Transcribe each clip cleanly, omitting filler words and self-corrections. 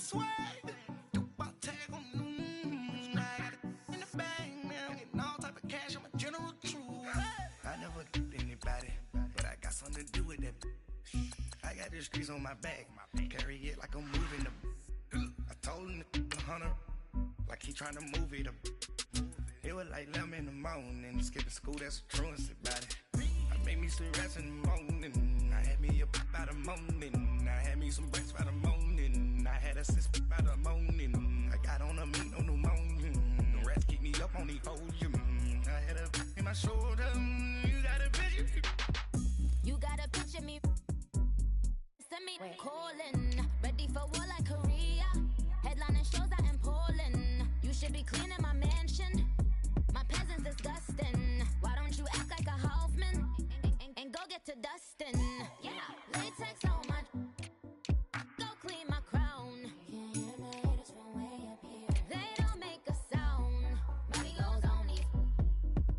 swag. About tag on I got it in the bag now, getting all type of cash. I'm a general true. I never did anybody, but I got something to do with that. I got the streets on my back, carry it like I'm moving the. I told him the hunter, like he trying to move it up. It was like 11 in the morning, skipping school, that's the truancy about it. I made me some rest in the morning, I had me a pop by the morning, I had me some breaks by the morning, I had a sis by the morning, I got on a meat on the morning, the rats keep me up on the podium, I had a in my shoulder, you got a picture. You got a picture me, send me calling, ready for war like Korea, headlining shows out in Poland, you should be cleaning my mansion. My peasants disgusting. Why don't you act like a Hoffman and go get to dustin'? Yeah, latex on my. Go clean my crown. Can't hear my haters from way up here. They don't make a sound. Money goes on these.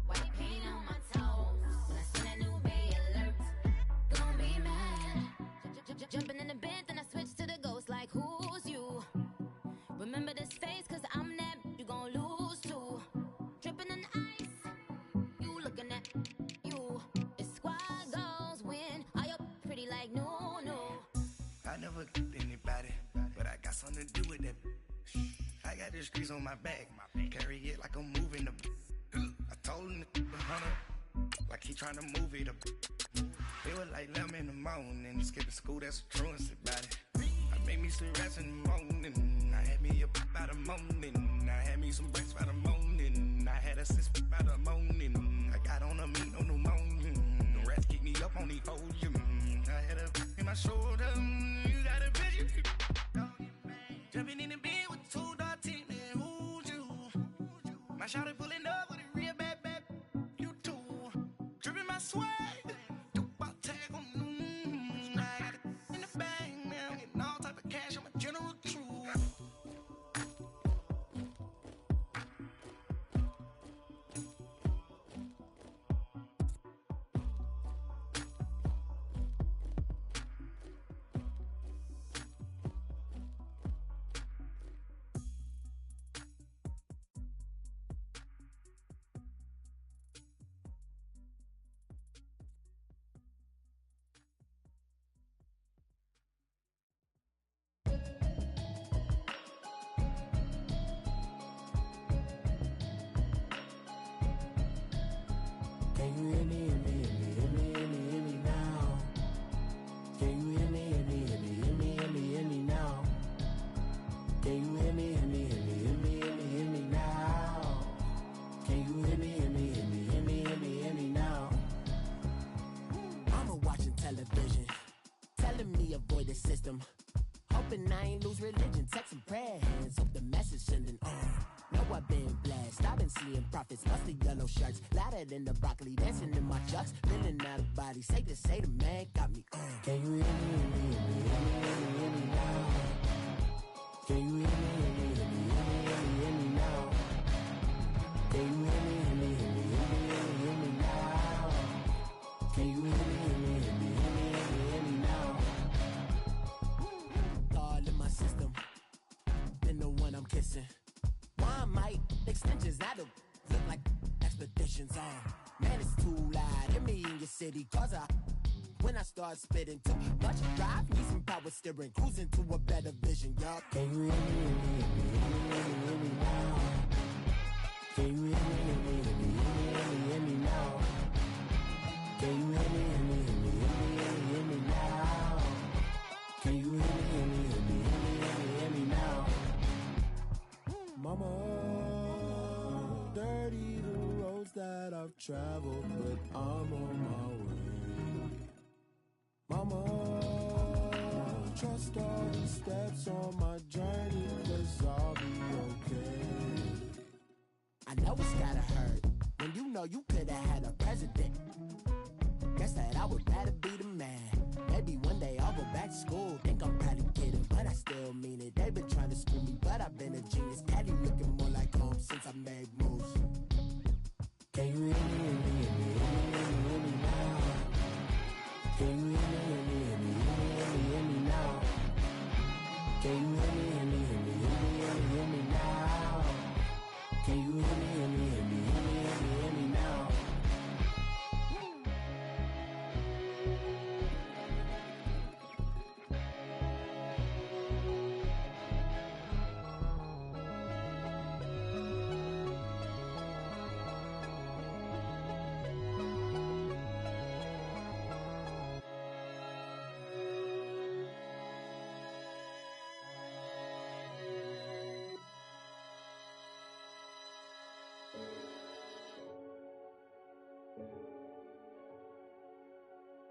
White paint on my toes. When I seen a new Bay alert, gon' be mad. Jumping in the bed, then I switch to the ghost like who's you? Remember this face, cause I'm that you gon' lose too. Dripping in ice, you looking at you. It's squad goals win. Are you pretty like no? I never did anybody, but I got something to do with that. I got the streets on my back, carry it like I'm moving the. I told him the hunter, like he trying to move it up. It was like 11 in the morning, skipping school, that's the truancy about it. I made me some rest in the morning, I had me a pop by the morning, I had me some breaks by the morning, I had a sis by the morning, I got on a meat on the morning, the rats keep me up on the podium, I had a in my shoulder, you got a picture. Jumping in the bed with two dark teeth, man, who's you? My shawty pulling up with a real bad, you too. Dripping my swag, about tag on I got it in the bag now, getting all type of cash. I'm a general true. Can you hear me, hear me, hear me, hear me, hear me, hear me now? Can you hear me, hear me, hear me, hear me, hear me, hear me now? Can you hear me, hear me, hear me, hear me, hear me, hear me now? Can you hear me, hear me, hear me, hear me, hear me, hear me now? Mama watching television, telling me avoid the system. Hoping I ain't lose religion, texting prayer hands, hope the message sending on. Know I've been blessed, I've been seeing prophets, musty yellow shirts, louder than the broccoli, dancing in my chucks, feeling out of body, say the man got me on. Can you hear me, hear me, hear me, hear me, hear me, hear me now? Can you hear me, hear me, hear me, hear me, hear me, hear me now? Can you hear me, hear me, hear me, hear me, hear me, hear me now? Can you hear me, hear me, hear me, hear me, hear me, hear me now? All in my system, been the one I'm kissing. Why might extensions that'll look like expeditions on? Man, it's too loud. Hear me in your city, cause when I start spitting too much drive, need some power steering, cruising to a better vision, y'all. Can you hear me, hear me, hear me, hear me, hear me, hear me now? Can you hear me, hear me, hear me, hear me, hear me, hear me now? Can you hear me, hear me, hear me, hear me, hear me, hear me now? Can you hear me, hear me, hear me, hear me, hear me, hear me now? Mama, dirty the roads that I've traveled, but I'm on my way. Mama, trust all the steps on my journey, cause I'll be okay. I know it's gotta hurt when you know you could've had a president. Guess that I would rather be the man. Maybe one day I'll go back to school. Think I'm probably kidding, but I still mean it. They've been trying to screw me, but I've been a genius. Daddy looking more like home since I made moves. Can you hear me, hear me, hear me, hear me, hear me, hear me now? Can you hear me, hear me, hear me, hear me, hear me, hear me now? Can you hear me, hear me, hear me, hear me, hear me, hear me now? Can you hear me, hear me, hear me, hear me, hear me, hear me now?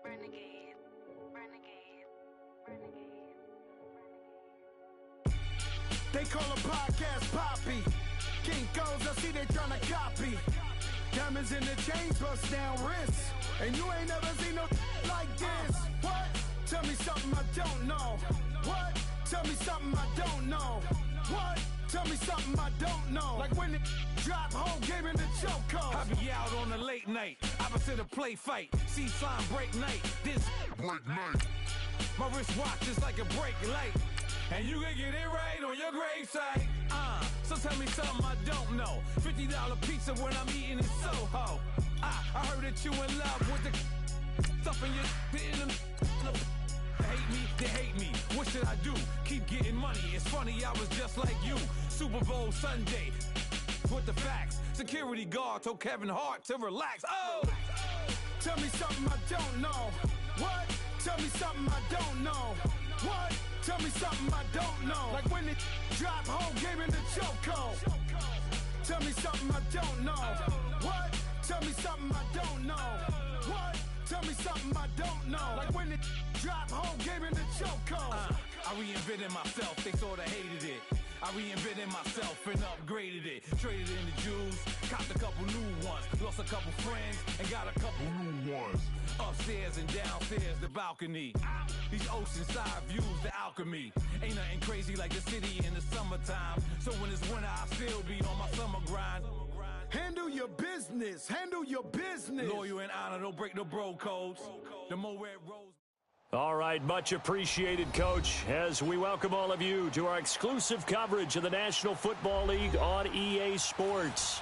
Renegade, renegade, renegade, renegade. They call a podcast Poppy. Kinkos, I see they tryna copy. Diamonds in the chains, bust down wrists. And you ain't never seen no like this. What? Tell me something I don't know. What? Tell me something I don't know. What? Tell me something I don't know. Like when it drop, whole game in the chokehold. I be out on a late night, opposite a play fight. See slime break night, this break night. My wristwatch is like a brake light. And you can get it right on your gravesite. So tell me something I don't know. $50 pizza when I'm eating in Soho. I heard that you in love with the stuff in your hate me, they hate me. What should I do? Keep getting money. It's funny, I was just like you. Super Bowl Sunday with the facts. Security guard told Kevin Hart to relax. Oh! Tell me something I don't know. What? Tell me something I don't know. What? Tell me something I don't know. Like when it drop, whole game in the chokehold. Tell me something I don't know. What? Tell me something I don't know. What? Tell me something I don't know. Like when it drop, whole game in the chokehold. I reinvented myself, they sorta hated it. I reinvented myself and upgraded it. Traded in the Jews, copped a couple new ones. Lost a couple friends and got a couple new ones. Upstairs and downstairs, the balcony. These oceanside views, the alchemy. Ain't nothing crazy like the city in the summertime. So when it's winter, I still be on my summer grind. Handle your business, handle your business. Loyal and honor, don't break no bro codes. The more red rose. All right, much appreciated, Coach, as we welcome all of you to our exclusive coverage of the National Football League on EA Sports.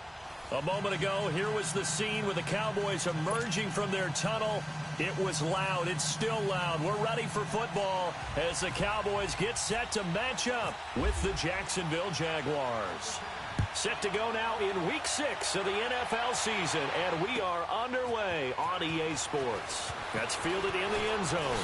A moment ago, here was the scene with the Cowboys emerging from their tunnel. It was loud. It's still loud. We're ready for football as the Cowboys get set to match up with the Jacksonville Jaguars. Set to go now in Week 6 of the NFL season, and we are underway on EA Sports. That's fielded in the end zone.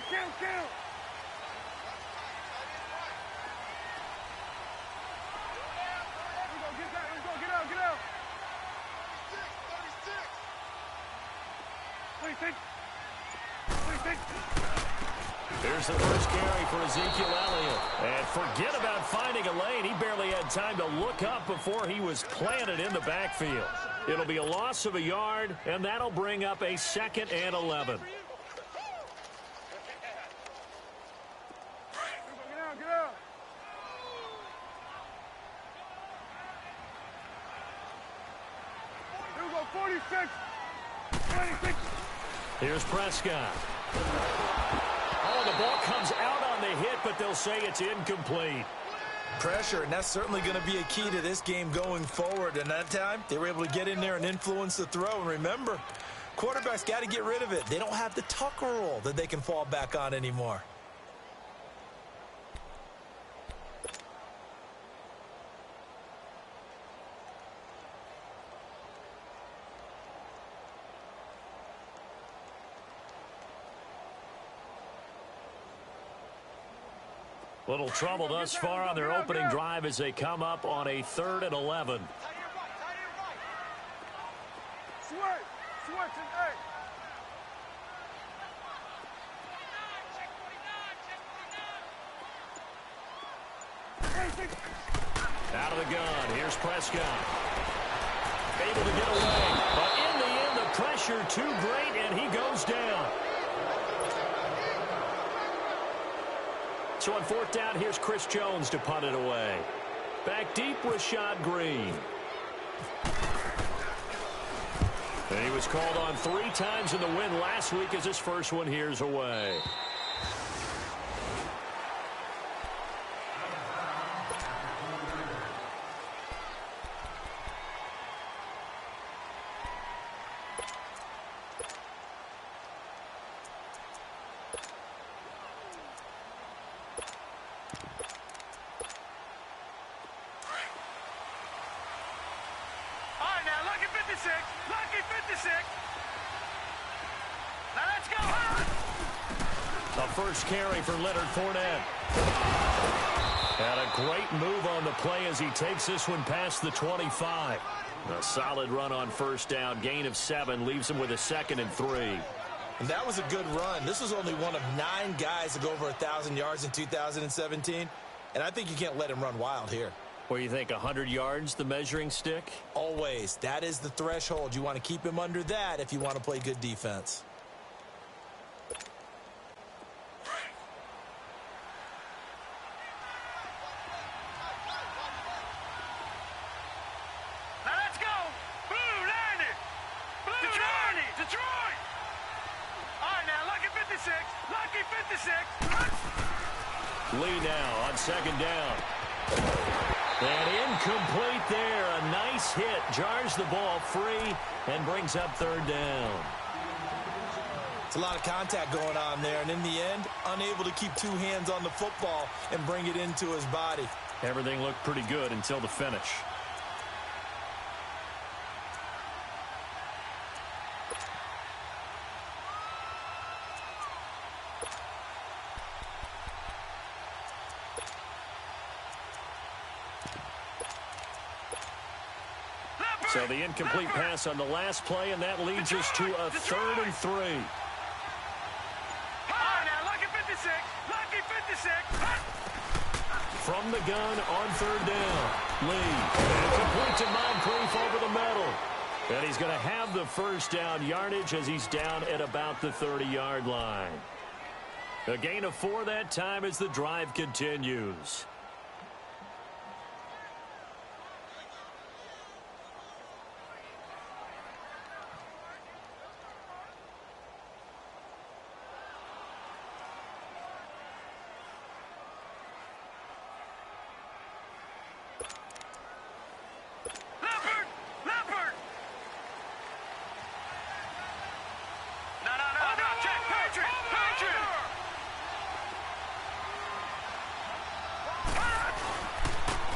Count. Let's go, get out. 36. Here's the first carry for Ezekiel Elliott. And forget about finding a lane. He barely had time to look up before he was planted in the backfield. It'll be a loss of a yard, and that'll bring up a 2nd and 11. Get out. Here we go, 46. 26. Here's Prescott. Oh, the ball comes out on the hit, but they'll say it's incomplete. Pressure, and that's certainly going to be a key to this game going forward. And that time, they were able to get in there and influence the throw. And remember, quarterbacks got to get rid of it. They don't have the tuck rule that they can fall back on anymore. Little trouble thus far on their opening drive as they come up on a 3rd and 11. Out of the gun, here's Prescott. Able to get away, but in the end, the pressure too great, and he goes down. So on fourth down, here's Chris Jones to punt it away. Back deep, Rashad Green. And he was called on 3 times in the win last week as his first one here's away. Lucky 56. Now let's go. The first carry for Leonard Fournette. And a great move on the play as he takes this one past the 25. A solid run on first down. Gain of 7 leaves him with a 2nd and 3. And that was a good run. This was only one of 9 guys to go over 1,000 yards in 2017. And I think you can't let him run wild here. What do you think, 100 yards, the measuring stick? Always. That is the threshold. You want to keep him under that if you want to play good defense. Now let's go. Blue, land it. Blue, Detroit. All right, now, Lucky 56. Lucky 56. Lee now on 2nd down. And incomplete there. A nice hit. Jars the ball free and brings up 3rd down. It's a lot of contact going on there. And in the end, unable to keep 2 hands on the football and bring it into his body. Everything looked pretty good until the finish. So the incomplete pass on the last play, and that leads us to a 3rd and 3. All right, now, Lucky 56. Lucky 56. From the gun on 3rd down. Lee. And complete to Moncrief over the middle. And he's going to have the first down yardage as he's down at about the 30-yard line. A gain of 4 that time as the drive continues.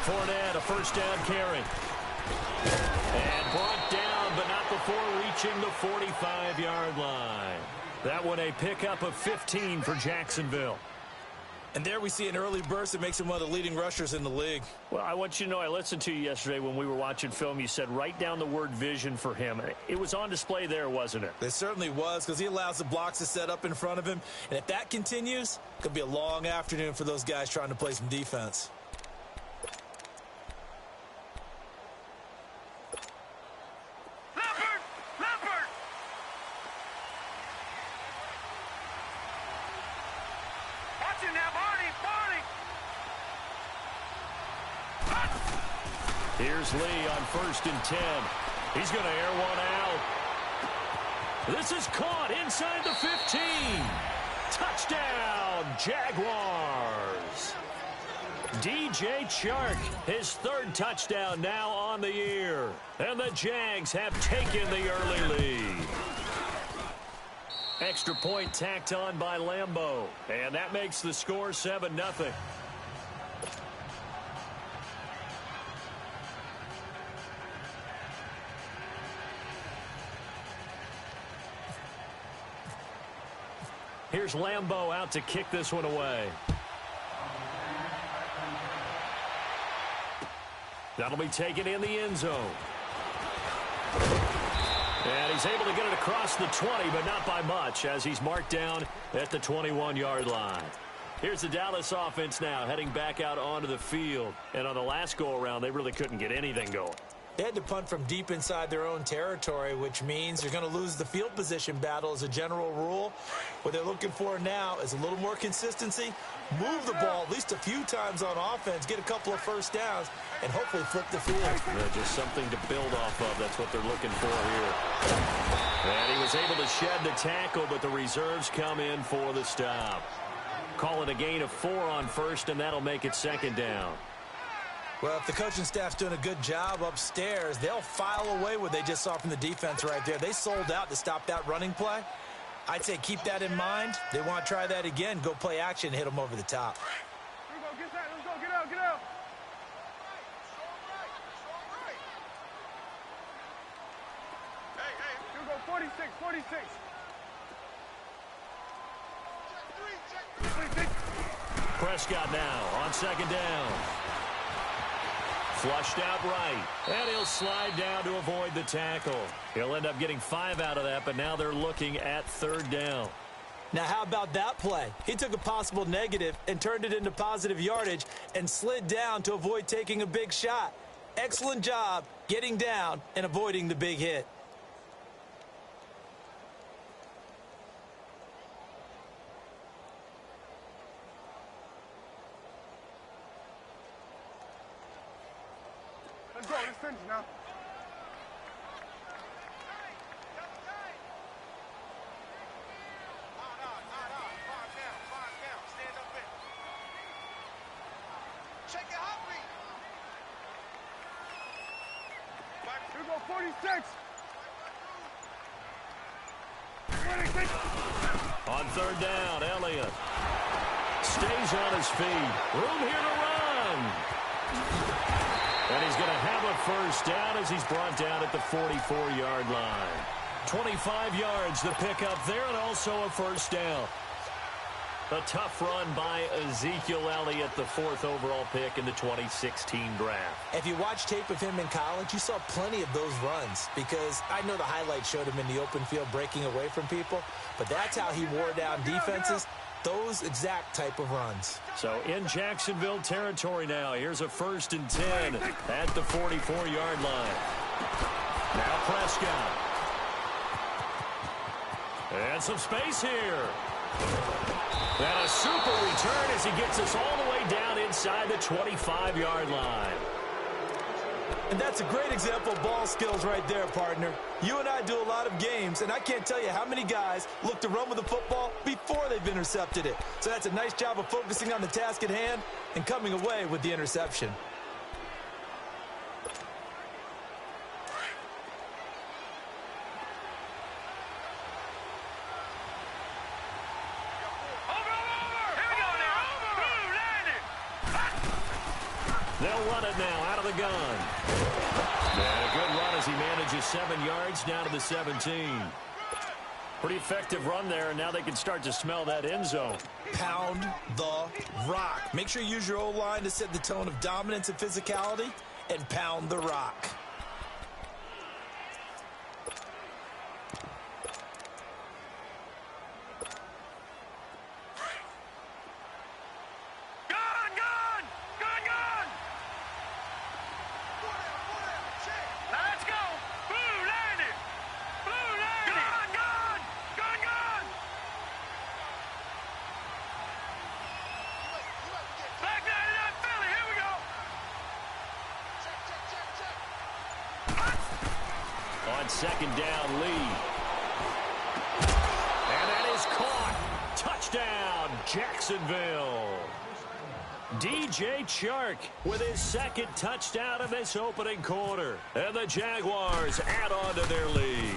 Fournette, a first down carry. And brought down, but not before reaching the 45-yard line. That one a pickup of 15 for Jacksonville. And there we see an early burst that makes him one of the leading rushers in the league. Well, I want you to know, I listened to you yesterday when we were watching film. You said write down the word vision for him. It was on display there, wasn't it? It certainly was, because he allows the blocks to set up in front of him. And if that continues, it could be a long afternoon for those guys trying to play some defense. Here's Lee on 1st and 10. He's going to air one out. This is caught inside the 15. Touchdown, Jaguars. DJ Chark, his 3rd touchdown now on the year. And the Jags have taken the early lead. Extra point tacked on by Lambeau. And that makes the score 7-0. Here's Lambeau out to kick this one away. That'll be taken in the end zone. And he's able to get it across the 20, but not by much, as he's marked down at the 21-yard line. Here's the Dallas offense now, heading back out onto the field. And on the last go-around, they really couldn't get anything going. They had to punt from deep inside their own territory, which means you're going to lose the field position battle as a general rule. What they're looking for now is a little more consistency, move the ball at least a few times on offense, get a couple of first downs, and hopefully flip the field. Yeah, just something to build off of. That's what they're looking for here. And he was able to shed the tackle, but the reserves come in for the stop. Call it a gain of 4 on first, and that'll make it second down. Well, if the coaching staff's doing a good job upstairs, they'll file away what they just saw from the defense right there. They sold out to stop that running play. I'd say keep that in mind. They want to try that again. Go play action, hit them over the top. Here we go, get that, let's go, get out, get out. Hey, here we go, 46, 46. Prescott now on second down. Flushed out right, and he'll slide down to avoid the tackle. He'll end up getting 5 out of that, but now they're looking at third down. Now, how about that play? He took a possible negative and turned it into positive yardage and slid down to avoid taking a big shot. Excellent job getting down and avoiding the big hit. Let's go, let's finish now. Check your heartbeat. Here we go, 46. 26. On third down, Elliott stays on his feet. Room here to run. And he's going to have a first down as he's brought down at the 44-yard line. 25 yards, the pickup there, and also a first down. A tough run by Ezekiel Elliott, the 4th overall pick in the 2016 draft. If you watch tape of him in college, you saw plenty of those runs because I know the highlights showed him in the open field breaking away from people, but that's how he wore down defenses, those exact type of runs. So in Jacksonville territory now, here's a 1st and 10 at the 44-yard line. Now Prescott. And some space here. And a super return as he gets us all the way down inside the 25-yard line. And that's a great example of ball skills right there, partner. You and I do a lot of games, and I can't tell you how many guys look to run with the football before they've intercepted it. So that's a nice job of focusing on the task at hand and coming away with the interception. They'll run it now out of the gun. And a good run as he manages 7 yards down to the 17. Pretty effective run there, and now they can start to smell that end zone. Pound the rock. Make sure you use your O-line to set the tone of dominance and physicality, and pound the rock. Second down lead. And that is caught. Touchdown, Jacksonville. DJ Chark with his 2nd touchdown of this opening quarter. And the Jaguars add on to their lead.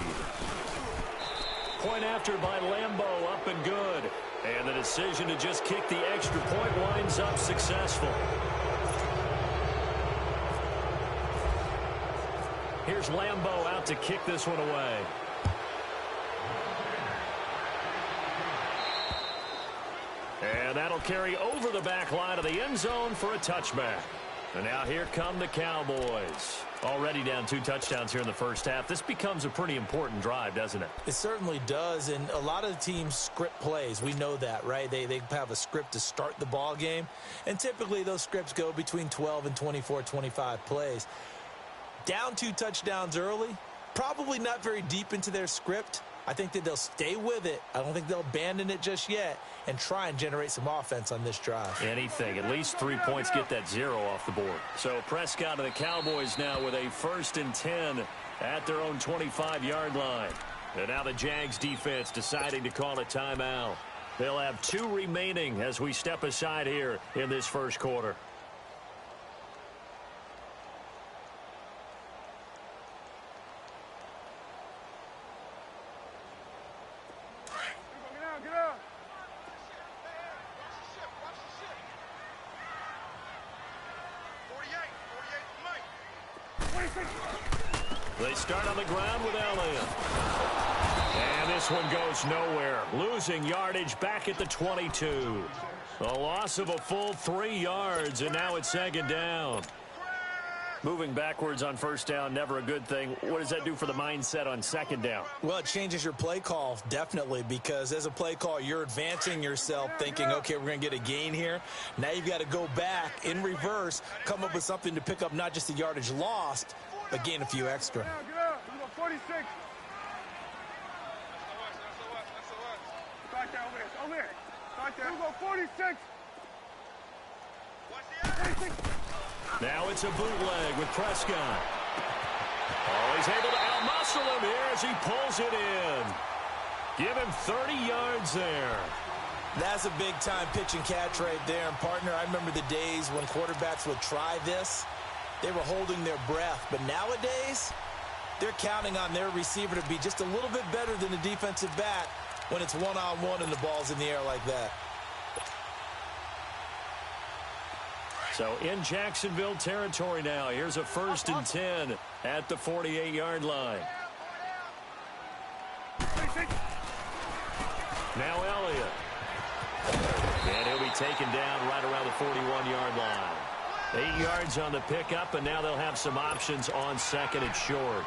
Point after by Lambeau, up and good. And the decision to just kick the extra point winds up successful. Here's Lambeau out to kick this one away. And that'll carry over the back line of the end zone for a touchback. And now here come the Cowboys. Already down 2 touchdowns here in the first half. This becomes a pretty important drive, doesn't it? It certainly does, and a lot of the teams script plays. We know that, right? They have a script to start the ball game, and typically those scripts go between 12 and 24, 25 plays. Down 2 touchdowns early, probably not very deep into their script. I think that they'll stay with it. I don't think they'll abandon it just yet and try and generate some offense on this drive. Anything. At least 3 points, get that 0 off the board. So Prescott and the Cowboys now with a 1st and 10 at their own 25-yard line. And now the Jags defense deciding to call a timeout. They'll have 2 remaining as we step aside here in this first quarter. They start on the ground with Elliott. And this one goes nowhere. Losing yardage back at the 22. A loss of a full 3 yards, and now it's 2nd down. Moving backwards on 1st down, never a good thing. What does that do for the mindset on 2nd down? Well, it changes your play call, definitely, because as a play call, you're advancing yourself thinking, okay, we're going to get a gain here. Now you've got to go back in reverse, come up with something to pick up not just the yardage lost, but gain a few extra. Get out. 46. Back there, over there. Back there. 46. Now it's a bootleg with Prescott. Oh, he's able to outmuscle him here as he pulls it in. Give him 30 yards there. That's a big-time pitch and catch right there. And, partner, I remember the days when quarterbacks would try this. They were holding their breath. But nowadays, they're counting on their receiver to be just a little bit better than the defensive back when it's one-on-one and the ball's in the air like that. So in Jacksonville territory now. Here's a 1st and 10 at the 48-yard line. Now Elliott. And he'll be taken down right around the 41-yard line. 8 yards on the pickup, and now they'll have some options on 2nd and short.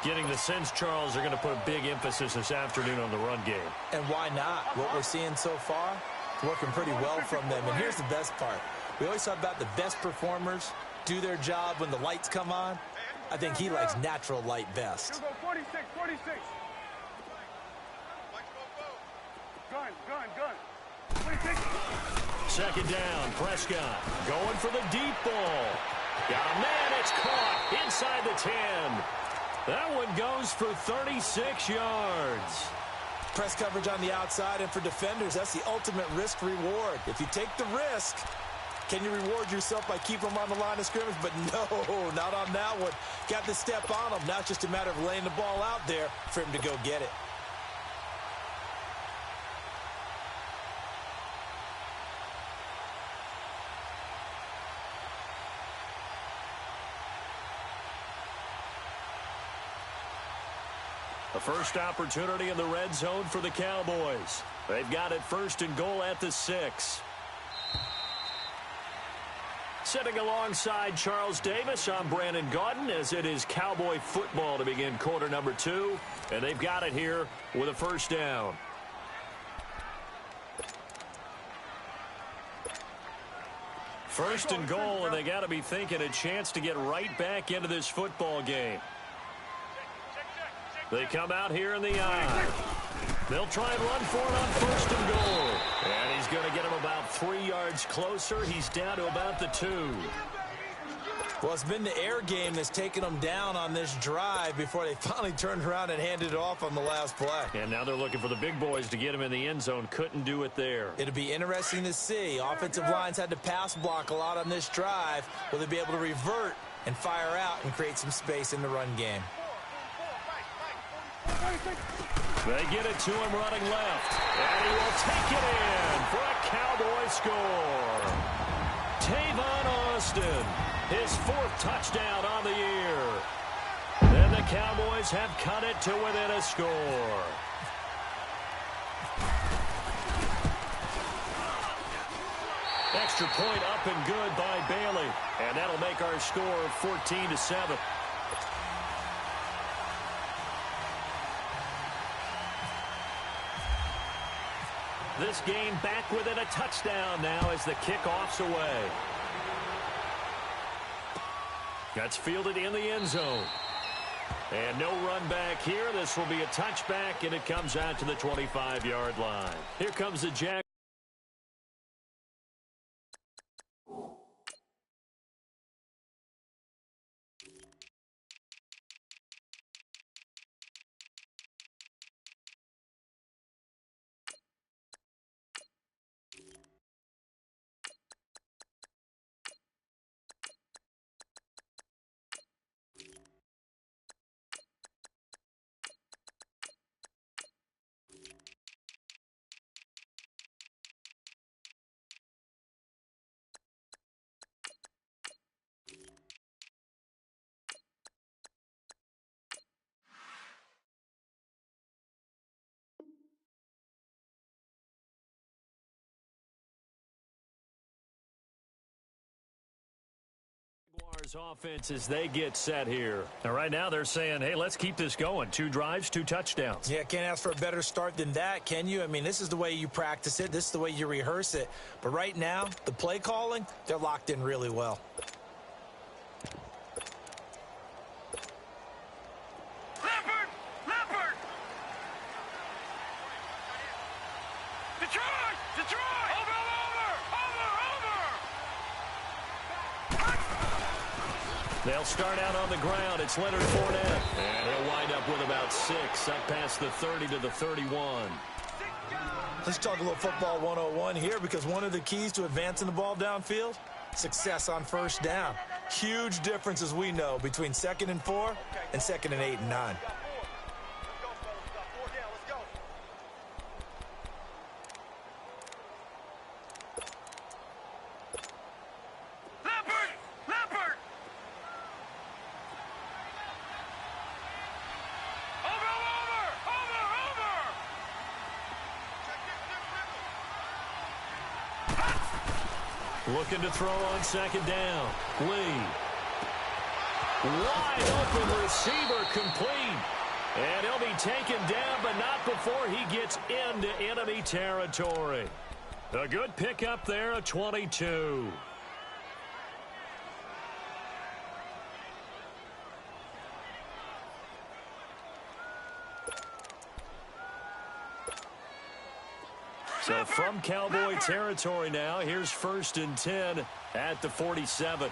Getting the sense, Charles, they're going to put a big emphasis this afternoon on the run game. And why not? What we're seeing so far, working pretty well from them. And here's the best part. We always talk about the best performers do their job when the lights come on. I think he likes natural light best. 46. Gun. 46. 2nd down, Prescott going for the deep ball. Got a man, it's caught inside the 10. That one goes for 36 yards. Press coverage on the outside, and for defenders, that's the ultimate risk-reward. If you take the risk, can you reward yourself by keeping them on the line of scrimmage? But no, not on that one. Got the step on him. Now it's just a matter of laying the ball out there for him to go get it. A first opportunity in the red zone for the Cowboys. They've got it 1st and goal at the 6. Sitting alongside Charles Davis, I'm Brandon Gaudin, as it is Cowboy football to begin quarter number 2. And they've got it here with a 1st down. First and goal, and they got to be thinking a chance to get right back into this football game. They come out here in the eye. They'll try and run for it on 1st and goal. And he's going to get him about 3 yards closer. He's down to about the 2. Well, it's been the air game that's taken them down on this drive before they finally turned around and handed it off on the last play. And now they're looking for the big boys to get him in the end zone. Couldn't do it there. It'll be interesting to see. Offensive lines had to pass block a lot on this drive. Will they be able to revert and fire out and create some space in the run game? They get it to him running left. And he will take it in for a Cowboy score. Tavon Austin, his 4th touchdown on the year. Then the Cowboys have cut it to within a score. extra point up and good by Bailey. And that'll make our score 14-7. This game back within a touchdown now as the kickoff's away. That's fielded in the end zone. And no run back here. This will be a touchback, and it comes out to the 25-yard line. Here comes the Jags. Offense as they get set here. And right now they're saying, hey, let's keep this going. 2 drives, 2 touchdowns. Yeah, can't ask for a better start than that, can you? I mean, this is the way you practice it. This is the way you rehearse it. But right now, the play calling, they're locked in really well. Leopard! Detroit! Over! They'll start out on the ground. It's Leonard Fournette. And he'll wind up with about 6, up past the 30 to the 31. Let's talk a little football 101 here, because one of the keys to advancing the ball downfield, success on first down. Huge difference, as we know, between 2nd and 4 and 2nd and 8 and 9. Looking to throw on 2nd down. Lee. Wide open receiver complete. And he'll be taken down, but not before he gets into enemy territory. A good pickup there, a 22. So from Cowboy territory now, here's 1st and 10 at the 47.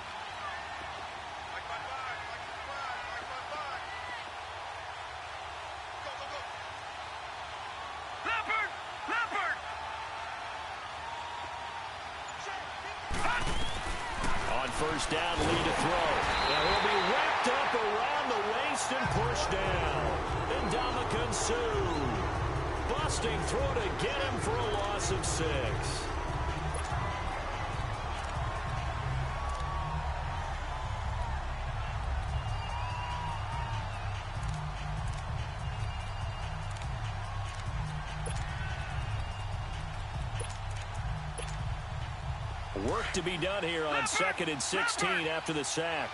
On 1st down, Lee to throw. And he'll be wrapped up around the waist and pushed down. And Ndamukong Suh busting through to get him for a loss of 6. Work to be done here on 2nd and 16 after the sack.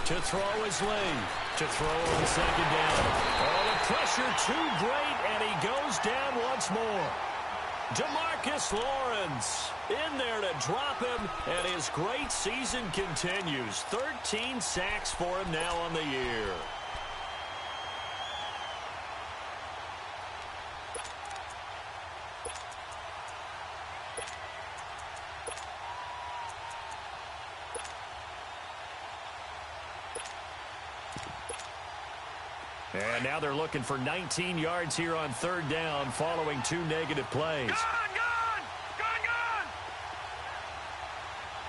To throw is Lee. To throw on 2nd down. Oh, the pressure too great, and he goes down once more. DeMarcus Lawrence in there to drop him, and his great season continues. 13 sacks for him now on the year. And now they're looking for 19 yards here on 3rd down following 2 negative plays. Gone!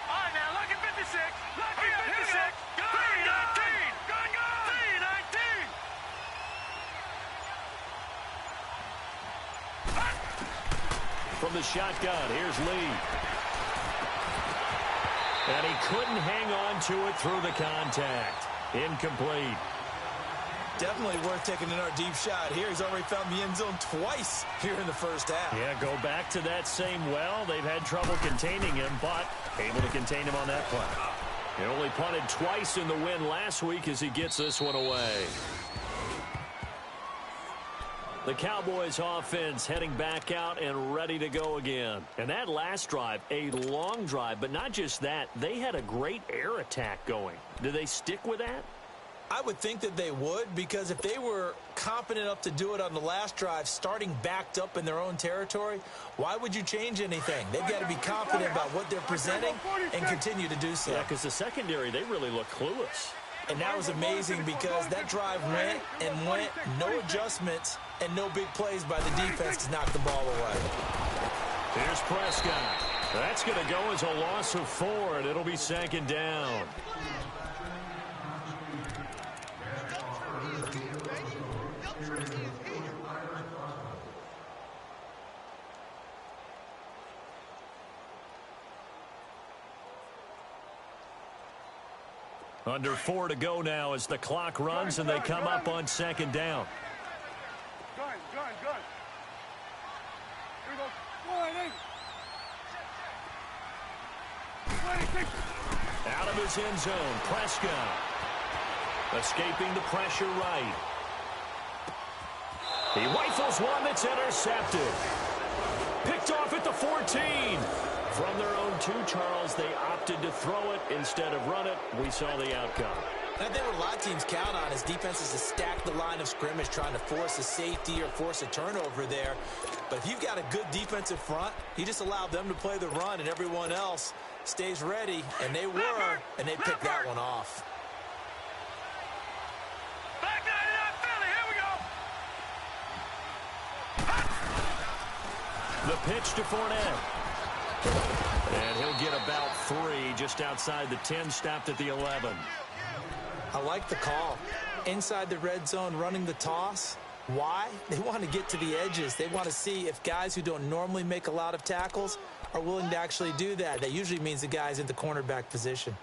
All right, now, look at 56. Look at 56. 3-19. Gone! 3-19. From the shotgun, here's Lee. And he couldn't hang on to it through the contact. Incomplete. Definitely worth taking another deep shot here. He's already found the end zone twice here in the first half. Yeah, go back to that same well. They've had trouble containing him, but able to contain him on that play. He only punted twice in the win last week as he gets this one away. The Cowboys offense heading back out and ready to go again. And that last drive, a long drive, but not just that. They had a great air attack going. Do they stick with that? I would think that they would, because if they were confident enough to do it on the last drive, starting backed up in their own territory, why would you change anything? They've got to be confident about what they're presenting and continue to do so. Yeah, because the secondary, they really look clueless. And that was amazing because that drive went and went, no adjustments, and no big plays by the defense to knock the ball away. Here's Prescott. That's going to go as a loss of 4, and it'll be second down. Under 4 to go now as the clock runs and they come up on second down. Gun. Here we go. 26. Out of his end zone, Prescott. Escaping the pressure right. He rifles one that's intercepted. Picked off at the 14. From their own 2, Charles, they opted to throw it instead of run it. We saw the outcome. And I think what a lot of teams count on is defenses to stack the line of scrimmage, trying to force a safety or force a turnover there. But if you've got a good defensive front, you just allow them to play the run and everyone else stays ready. And they were, and they picked that one off. Back 99 Philly, here we go. The pitch to Fournette. And he'll get about 3 just outside the 10, stopped at the 11. I like the call. Inside the red zone running the toss. Why? They want to get to the edges. They want to see if guys who don't normally make a lot of tackles are willing to actually do that. That usually means the guy's in the cornerback position.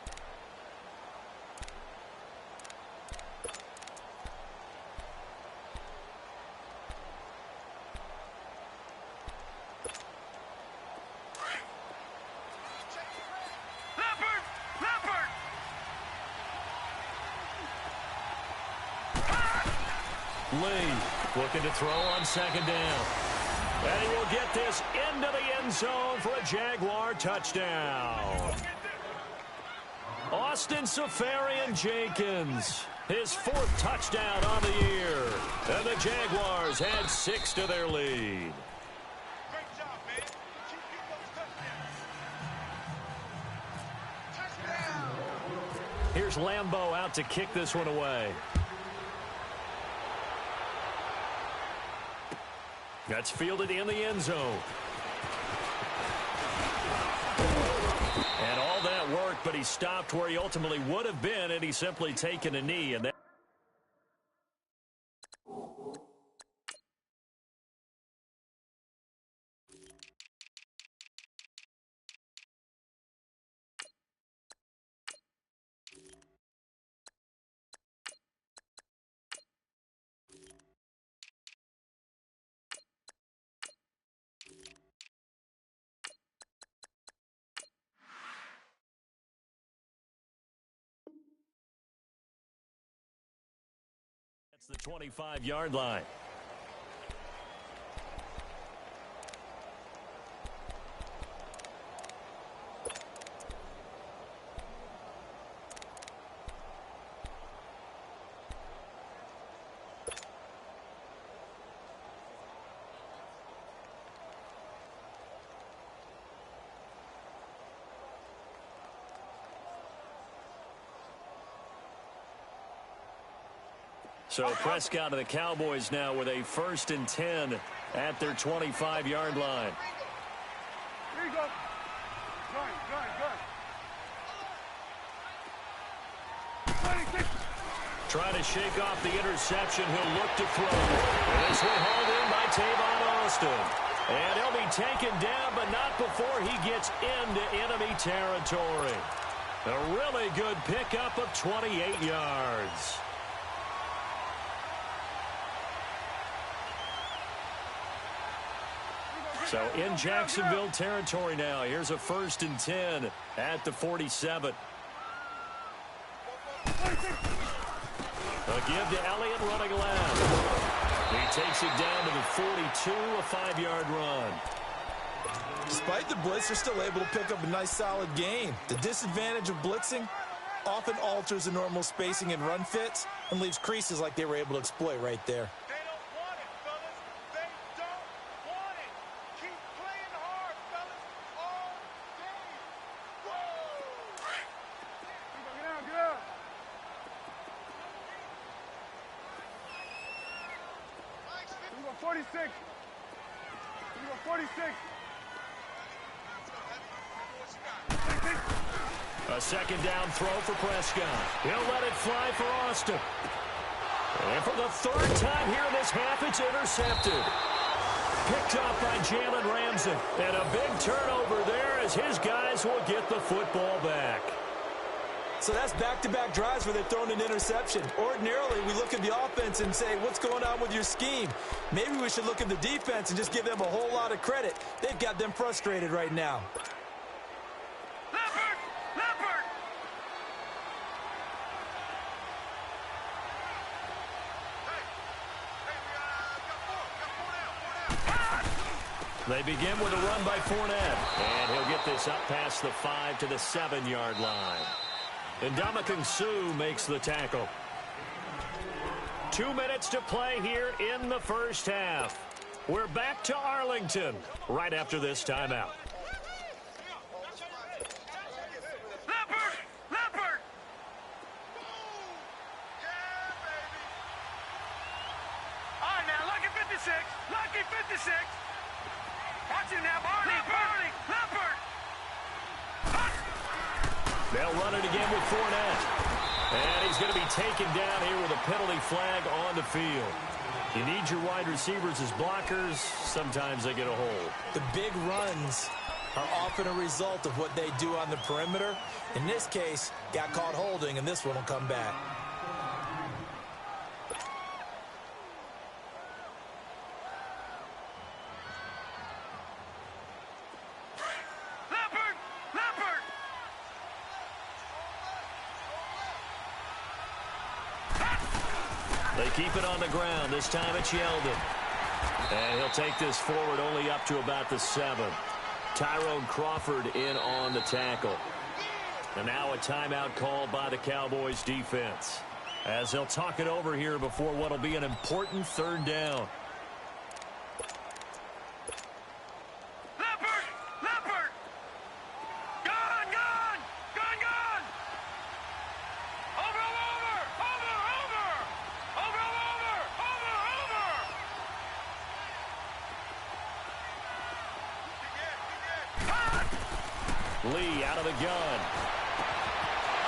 Looking to throw on second down. And he will get this into the end zone for a Jaguar touchdown. Austin Seferian-Jenkins, his 4th touchdown on the year. And the Jaguars add 6 to their lead. Great job, man. Keep those touchdowns. Here's Lambeau out to kick this one away. That's fielded in the end zone. And all that work, but he stopped where he ultimately would have been, and he's simply taken a knee. And that that's the 25-yard line. So Prescott of the Cowboys now with a 1st and 10 at their 25-yard line. Here you go. Gun. 26. Trying to shake off the interception. He'll look to throw. And this one hauled in by Tavon Austin. And he'll be taken down, but not before he gets into enemy territory. A really good pickup of 28 yards. So in Jacksonville territory now. Here's a 1st and 10 at the 47. A give to Elliott running left. He takes it down to the 42, a 5-yard run. Despite the blitz, they're still able to pick up a nice solid gain. The disadvantage of blitzing often alters the normal spacing and run fits and leaves creases like they were able to exploit right there. They don't want it, fellas. They don't want it. Keep playing hard, fellas, all day. Woo! Get out, get out. We go 46. We go 46. A 2nd down throw for Prescott. He'll let it fly for Austin. And for the 3rd time here in this half, it's intercepted. Picked up by Jalen Ramsey. And a big turnover there as his guys will get the football back. So that's back-to-back drives where they're throwing an interception. Ordinarily, we look at the offense and say, what's going on with your scheme? Maybe we should look at the defense and just give them a whole lot of credit. They've got them frustrated right now. They begin with a run by Fournette. And he'll get this up past the 5 to the 7-yard line. And Ndamukong Suh makes the tackle. 2 minutes to play here in the first half. We're back to Arlington right after this timeout. Leopard! All right, now, lucky 56. Lucky 56. Watch it now, Barney. Leopard. They'll run it again with Fournette. And he's going to be taken down here with a penalty flag on the field. You need your wide receivers as blockers. Sometimes they get a hold. The big runs are often a result of what they do on the perimeter. In this case, got caught holding, and this one will come back. They keep it on the ground. This time it's Yeldon. And he'll take this forward only up to about the 7. Tyrone Crawford in on the tackle. And now a timeout called by the Cowboys defense, as they'll talk it over here before what will be an important 3rd down. Leopard! Gone! Lee out of the gun.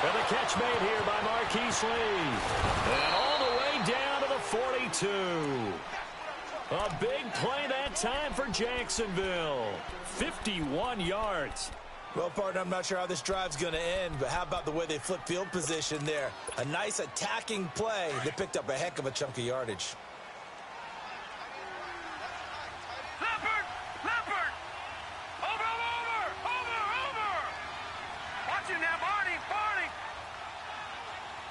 And the catch made here by Marquise Lee. And all the way down to the 42. A big play that time for Jacksonville. 51 yards. Well, partner, I'm not sure how this drive's going to end, but how about the way they flip field position there? A nice attacking play. They picked up a heck of a chunk of yardage. Leopard! Over! Watch it now, Barney!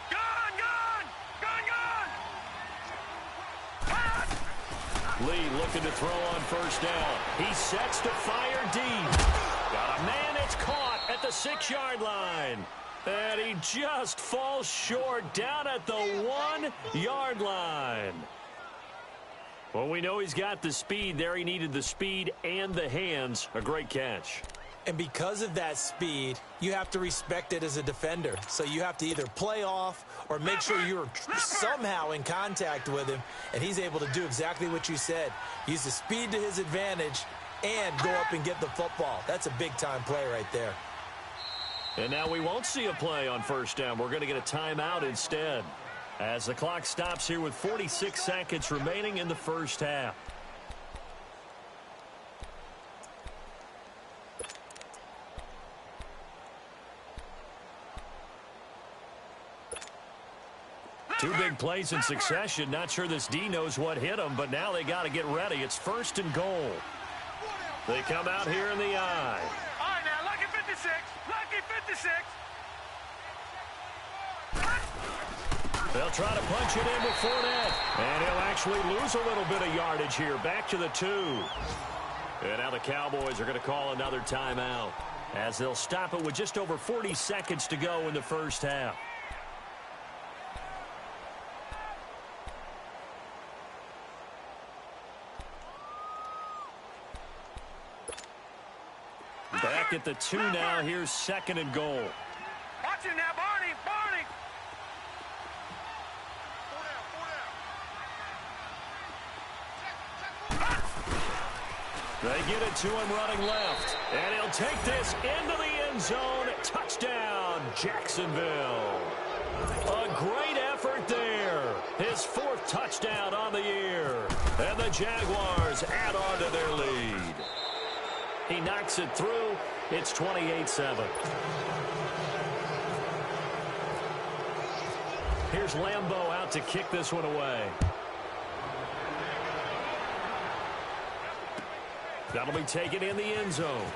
Gone! Lee looking to throw on 1st down. He sets to fire deep. Got a man, it's caught at the 6-yard line. And he just falls short down at the 1-yard line. Well, we know he's got the speed there. He needed the speed and the hands. A great catch. And because of that speed, you have to respect it as a defender. So you have to either play off or make sure you're somehow in contact with him. And he's able to do exactly what you said. Use the speed to his advantage and go up and get the football. That's a big-time play right there. And now we won't see a play on 1st down. We're going to get a timeout instead, as the clock stops here with 46 seconds remaining in the first half. Two big plays in succession. Not sure this D knows what hit him, but now they got to get ready. It's 1st and goal. They come out here in the I. All right, now, lucky 56. Lucky 56. They'll try to punch it in with Fournette. And he'll actually lose a little bit of yardage here. Back to the 2. And now the Cowboys are going to call another timeout as they'll stop it with just over 40 seconds to go in the first half. Back at the 2 now. Here's 2nd and goal. Watch it now, Barney. Barney. They get it to him running left. And he'll take this into the end zone. Touchdown, Jacksonville. A great effort there. His 4th touchdown on the year. And the Jaguars add on to their lead. He knocks it through. It's 28-7. Here's Lambeau out to kick this one away. That'll be taken in the end zone.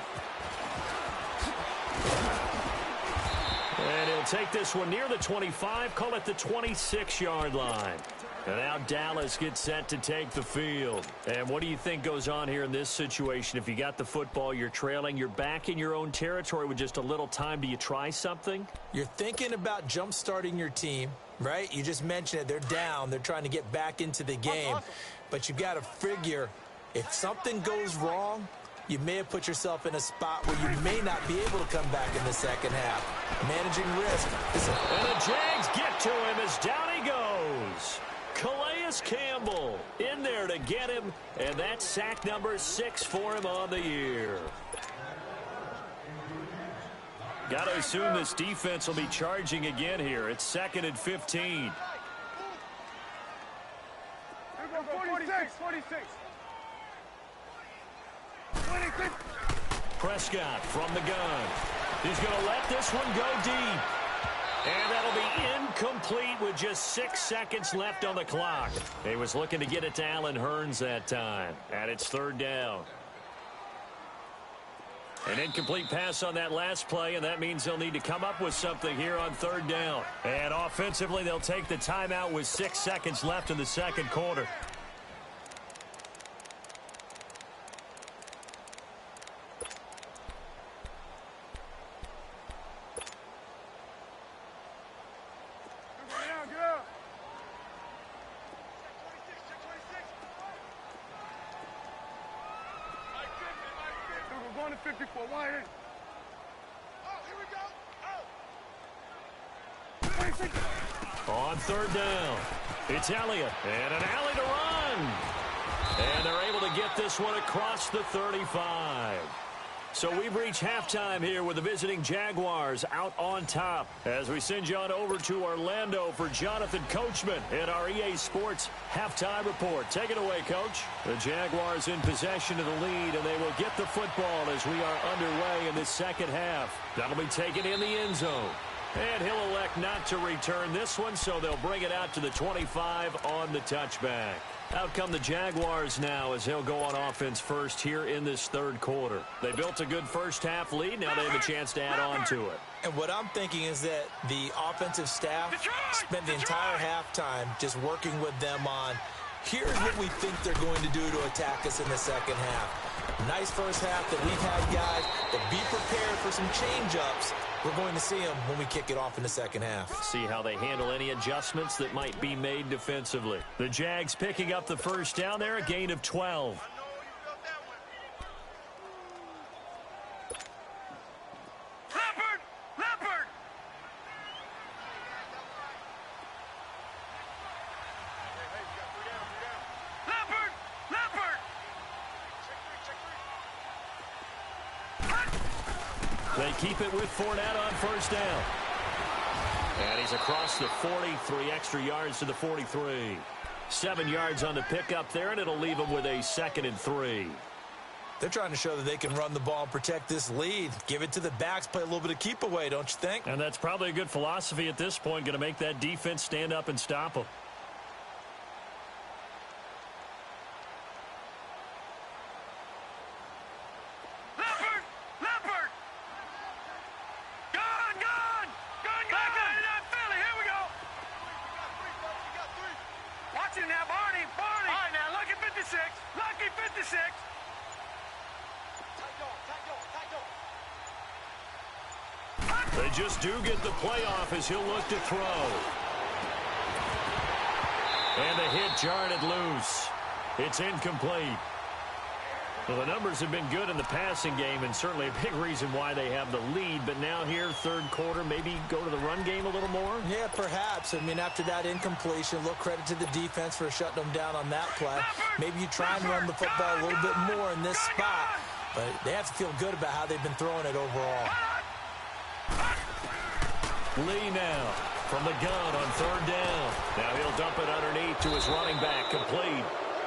And he'll take this one near the 25, call it the 26-yard line. And now Dallas gets set to take the field. And what do you think goes on here in this situation? If you got the football, you're trailing, you're back in your own territory with just a little time. Do you try something? You're thinking about jump-starting your team, right? You just mentioned it. They're down. They're trying to get back into the game. But you've got to figure if something goes wrong, you may have put yourself in a spot where you may not be able to come back in the second half. Managing risk. And the Jags get to him as down he goes. Calais Campbell in there to get him, and that's sack number 6 for him on the year. Got to assume this defense will be charging again here. It's 2nd and 15. 46. 26. Prescott from the gun. He's going to let this one go deep. And that'll be incomplete with just 6 seconds left on the clock. He was looking to get it to Allen Hurns that time. And it's 3rd down. An incomplete pass on that last play, and that means they'll need to come up with something here on 3rd down. And offensively, they'll take the timeout with 6 seconds left in the second quarter. On 3rd down, it's Elliott, and an alley to run. And they're able to get this one across the 35. So we've reached halftime here with the visiting Jaguars out on top. As we send you on over to Orlando for Jonathan Coachman in our EA Sports halftime report. Take it away, Coach. The Jaguars in possession of the lead, and they will get the football as we are underway in the second half. That'll be taken in the end zone. And he'll elect not to return this one, so they'll bring it out to the 25 on the touchback. Out come the Jaguars now as they'll go on offense first here in this 3rd quarter. They built a good first half lead. Now they have a chance to add on to it. And what I'm thinking is that the offensive staff spent the entire halftime just working with them on, here's what we think they're going to do to attack us in the second half. Nice first half that we've had, guys, but be prepared for some change-ups. We're going to see them when we kick it off in the second half. See how they handle any adjustments that might be made defensively. The Jags picking up the first down there, a gain of 12. Leopard! They keep it with Fournette on first down. And he's across the 43 extra yards to the 43. 7 yards on the pickup there, and it'll leave him with a 2nd and 3. They're trying to show that they can run the ball and protect this lead. Give it to the backs, play a little bit of keep away, don't you think? And that's probably a good philosophy at this point, going to make that defense stand up and stop them. They just do get the playoff as he'll look to throw. And the hit jarred it loose. It's incomplete. Well, the numbers have been good in the passing game, and certainly a big reason why they have the lead. But now here, third quarter, maybe go to the run game a little more? Yeah, perhaps. I mean, after that incompletion, a little credit to the defense for shutting them down on that play. Maybe you try and run the football a little bit more in this spot. But they have to feel good about how they've been throwing it overall. Lee now from the gun on third down. Now he'll dump it underneath to his running back, complete.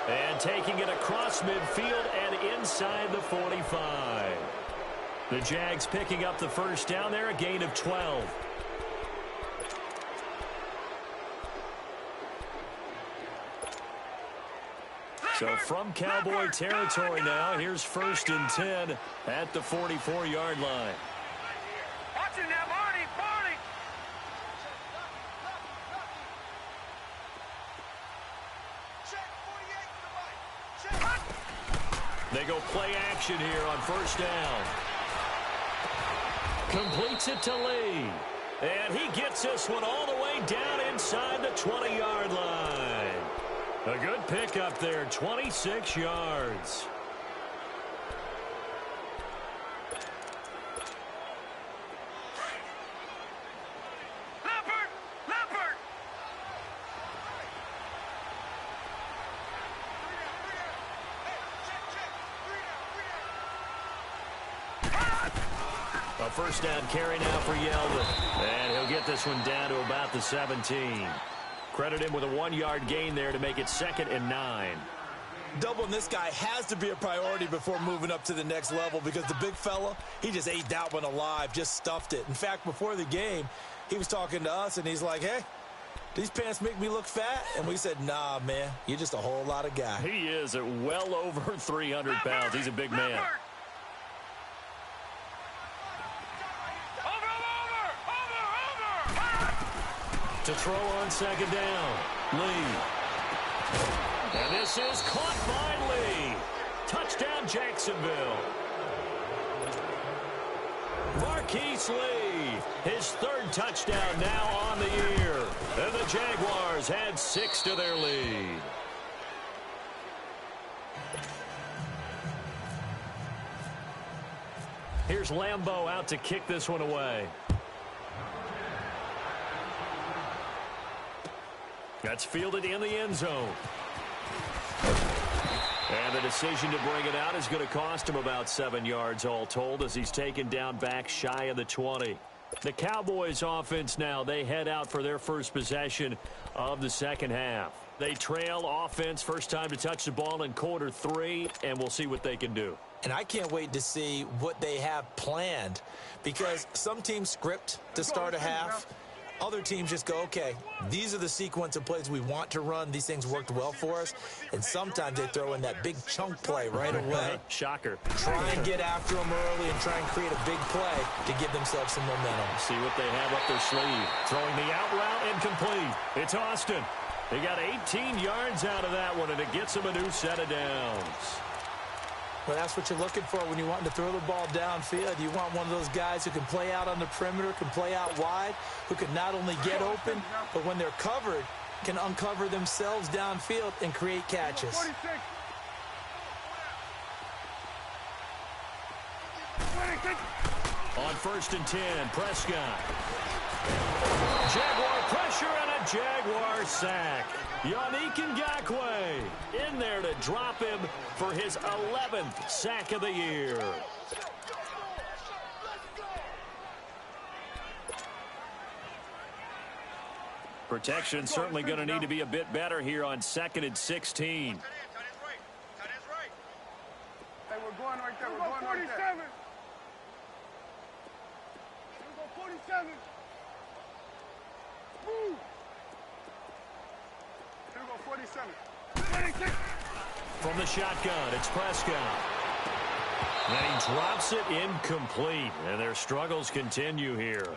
And taking it across midfield and inside the 45. The Jags picking up the first down there, a gain of 12. So from Cowboy territory now, here's 1st and 10 at the 44-yard line. Watching that, Barney, Barney. Check 48 to the right. Check. They go play action here on first down. Completes it to Lee. And he gets this one all the way down inside the 20-yard line. A good pickup there, 26 yards. A first down carry now for Yeldon. And he'll get this one down to about the 17. Credit him with a 1-yard gain there to make it 2nd and 9. Doubling this guy has to be a priority before moving up to the next level because the big fella, he just ate that one alive, just stuffed it. In fact, before the game, he was talking to us, and he's like, hey, these pants make me look fat? And we said, nah, man, you're just a whole lot of guy. He is at well over 300 pounds. He's a big man. To throw on second down, Lee. And this is caught by Lee. Touchdown, Jacksonville. Marquise Lee, his 3rd touchdown now on the year. And the Jaguars add 6 to their lead. Here's Lambeau out to kick this one away. That's fielded in the end zone. And the decision to bring it out is going to cost him about 7 yards all told as he's taken down back shy of the 20. The Cowboys offense now, they head out for their first possession of the second half. They trail offense, first time to touch the ball in quarter 3, and we'll see what they can do. And I can't wait to see what they have planned because some teams script to start a half. Other teams just go, okay, these are the sequence of plays we want to run. These things worked well for us. And sometimes they throw in that big chunk play right away. Shocker. Try and get after them early and try and create a big play to give themselves some momentum. See what they have up their sleeve. Throwing the out route incomplete. It's Austin. They got 18 yards out of that one, and it gets them a new set of downs. Well, that's what you're looking for when you want to throw the ball downfield. You want one of those guys who can play out on the perimeter, can play out wide, who can not only get open, but when they're covered, can uncover themselves downfield and create catches. On 1st and 10, Prescott. Jaguar pressure and a Jaguar sack. Yannick Ngakoue in there to drop him for his 11th sack of the year. Protection certainly going to need to be a bit better here on 2nd and 16. Hey, we're going right Move. Here we go, 47. From the shotgun, it's Prescott. And he drops it incomplete. And their struggles continue here.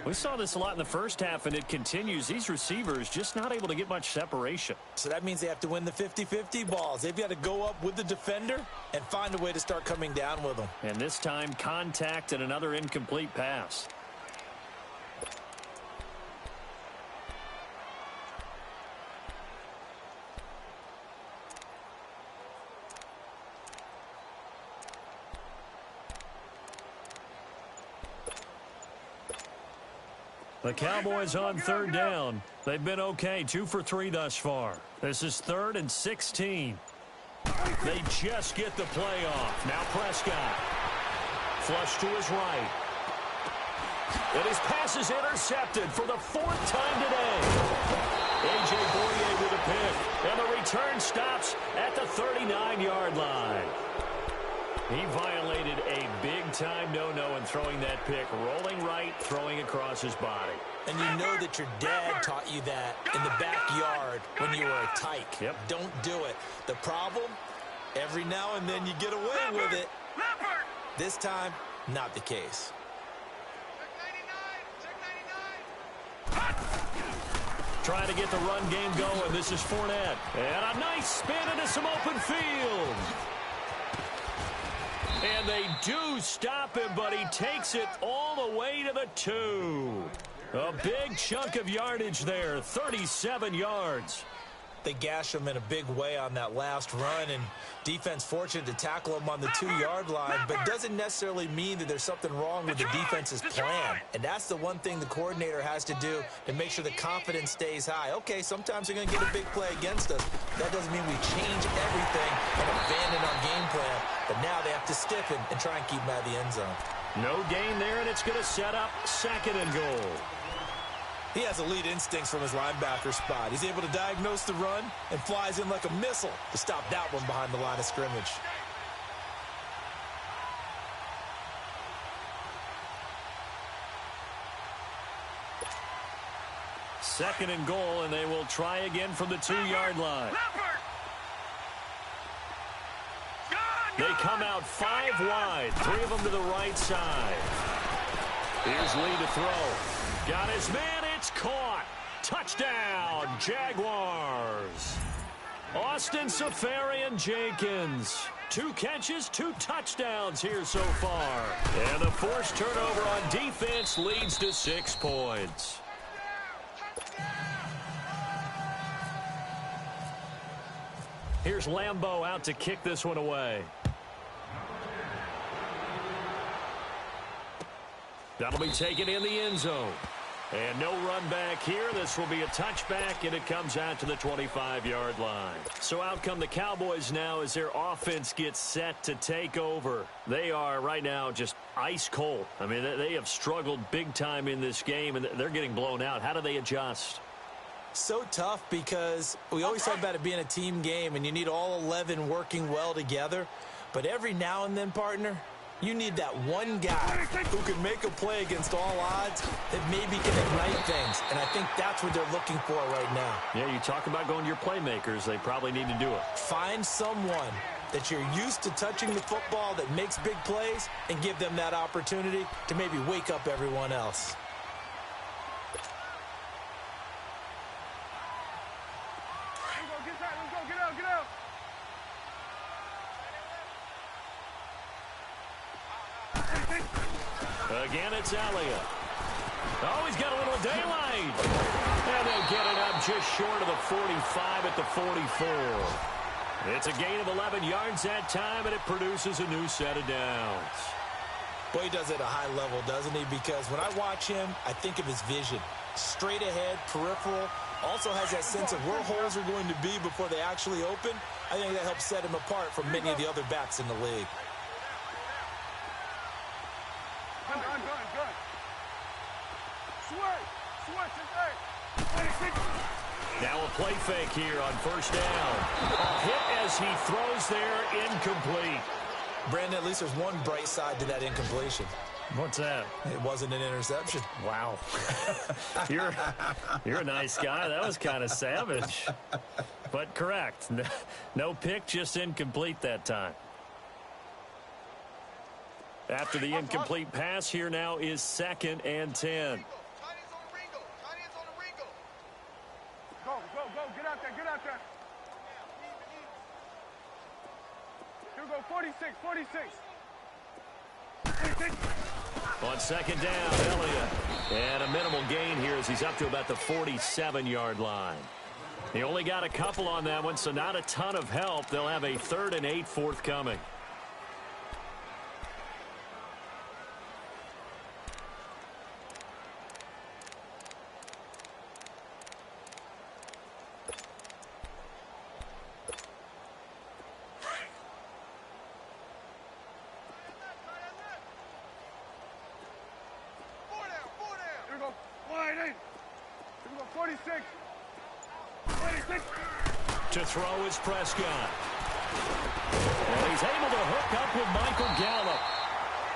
We saw this a lot in the first half, and it continues. These receivers just not able to get much separation. So that means they have to win the 50-50 balls. They've got to go up with the defender and find a way to start coming down with them. And this time, contact and another incomplete pass. The Cowboys on third down. They've been okay, 2 for 3 thus far. This is 3rd and 16. They just get the play off. Now Prescott. Flush to his right. And his pass is intercepted for the 4th time today. A.J. Boyer with a pick. And the return stops at the 39-yard line. He violated a big-time no-no in throwing that pick. Rolling right, throwing across his body. And you know that your dad taught you that in the backyard when you were a tyke. Yep. Don't do it. The problem, every now and then you get away with it. This time, not the case. Trying to get the run game going. This is Fournette. And a nice spin into some open field. And they do stop him, but he takes it all the way to the 2. A big chunk of yardage there, 37 yards. They gash him in a big way on that last run, and defense fortunate to tackle him on the 2-yard line, but doesn't necessarily mean that there's something wrong with the defense's plan. And that's the one thing the coordinator has to do to make sure the confidence stays high. Okay, sometimes they're going to get a big play against us. That doesn't mean we change everything and abandon our game plan, but now they have to stiffen and try and keep him out of the end zone. No gain there, and it's going to set up 2nd and goal. He has elite instincts from his linebacker spot. He's able to diagnose the run and flies in like a missile to stop that one behind the line of scrimmage. Second and goal, and they will try again from the 2-yard line. They come out 5 wide, 3 of them to the right side. Here's Lee to throw. Got his man, it's caught. Touchdown, Jaguars. Austin Safarian-Jenkins. 2 catches, 2 touchdowns here so far. And the forced turnover on defense leads to 6 points. Here's Lambeau out to kick this one away. That'll be taken in the end zone. And no run back here. This will be a touchback, and it comes out to the 25-yard line. So out come the Cowboys now as their offense gets set to take over. They are right now just ice cold. I mean, they have struggled big time in this game, and they're getting blown out. How do they adjust? So tough because we always talk about it being a team game, and you need all 11 working well together. But every now and then, partner, you need that one guy who can make a play against all odds that maybe can ignite things. And I think that's what they're looking for right now. Yeah, you talk about going to your playmakers. They probably need to do it. Find someone that you're used to touching the football that makes big plays and give them that opportunity to maybe wake up everyone else. Again, it's Elliott. Oh, he's got a little daylight. And they get it up just short of the 45 at the 44. It's a gain of 11 yards that time, and it produces a new set of downs. Boy, he does it at a high level, doesn't he? Because when I watch him, I think of his vision. Straight ahead, peripheral. Also has that sense of where holes are going to be before they actually open. I think that helps set him apart from many of the other backs in the league. Now a play fake here on first down. A hit as he throws there, incomplete. Brandon, at least there's one bright side to that incompletion. What's that? It wasn't an interception. Wow. You're a nice guy. That was kind of savage. But correct. No pick, just incomplete that time. After the incomplete pass, here now is 2nd and 10. Go. Get out there. Here we go, 46. On 2nd down, Elliott. And a minimal gain here as he's up to about the 47-yard line. He only got a couple on that one, so not a ton of help. They'll have a 3rd and 8 forthcoming. Here we go, 46. To throw is Prescott. And he's able to hook up with Michael Gallup.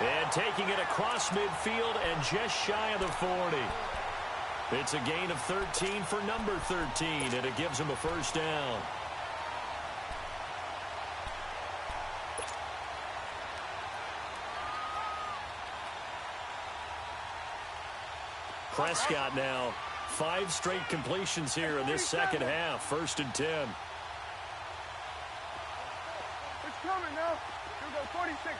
And taking it across midfield and just shy of the 40. It's a gain of 13 for number 13, and it gives him a 1st down. Prescott now, 5 straight completions here in this 2nd half. 1st and 10. It's coming now. Here we go, 46.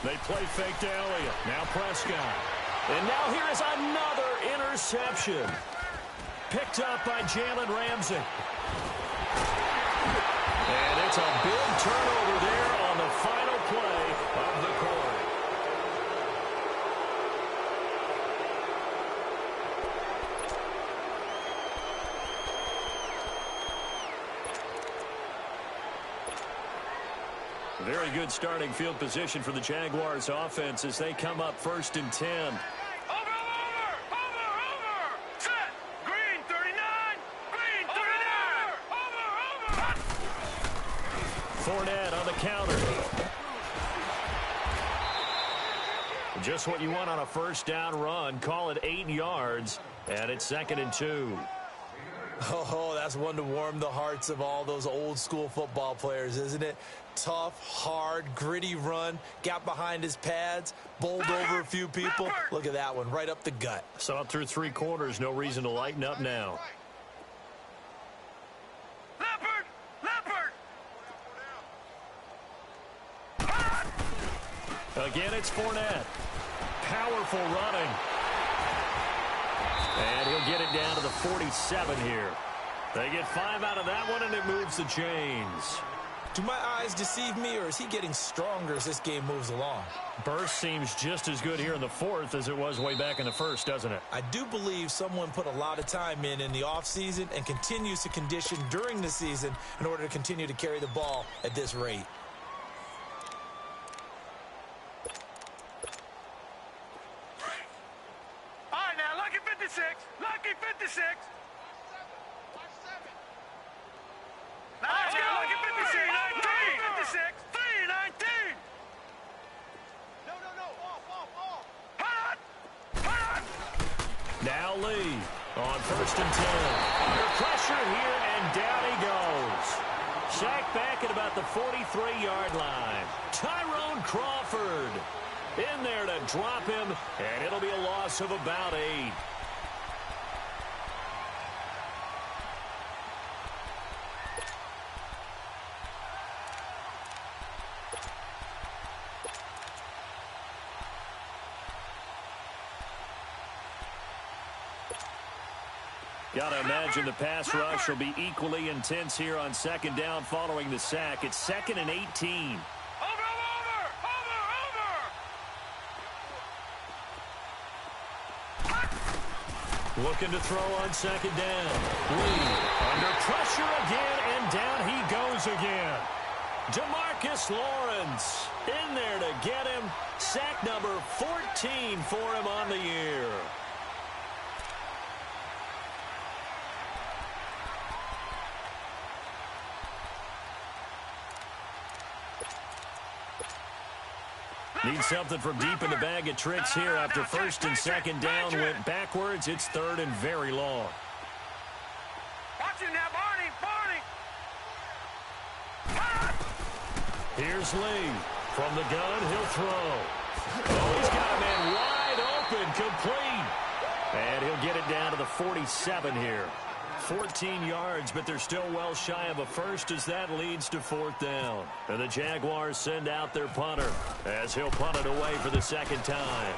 They play fake to Elliott. Now Prescott. And now here is another interception. Picked up by Jalen Ramsey. And it's a big turnover there on the final play of the quarter. Very good starting field position for the Jaguars offense as they come up 1st and 10. Over. Set. Green 39. Over. Fournette on the counter. Just what you want on a 1st down run. Call it 8 yards, and it's 2nd and 2. Oh, that's one to warm the hearts of all those old school football players, isn't it? Tough, hard, gritty run, got behind his pads, bowled over a few people. Look at that one, right up the gut. Saw it through 3 quarters, no reason to lighten up now. Leopard. Again, it's Fournette. Powerful running. And he'll get it down to the 47 here. They get 5 out of that one, and it moves the chains. Do my eyes deceive me, or is he getting stronger as this game moves along? Burst seems just as good here in the 4th as it was way back in the 1st, doesn't it? I do believe someone put a lot of time in the offseason and continues to condition during the season in order to continue to carry the ball at this rate. All right, now, lucky 56. Lucky 56. Let's go, lucky 56. 319. 319. No. Off. Hot. Now Lee on 1st and 10. Under pressure here, and down he goes. Sacked back at about the 43-yard line. Tyrone Crawford in there to drop him, and it'll be a loss of about 8. Got to imagine the pass rush will be equally intense here on 2nd down following the sack. It's 2nd and 18. Over. Looking to throw on 2nd down. Lee under pressure again, and down he goes again. DeMarcus Lawrence in there to get him. Sack number 14 for him on the year. Need something from deep in the bag of tricks here after first and second down went backwards. It's third and very long. Watch it now, Barney. Here's Lee. From the gun, he'll throw. Oh, he's got a man wide open, complete. And he'll get it down to the 47 here. 14 yards, but they're still well shy of a first as that leads to fourth down. And the Jaguars send out their punter as he'll punt it away for the second time.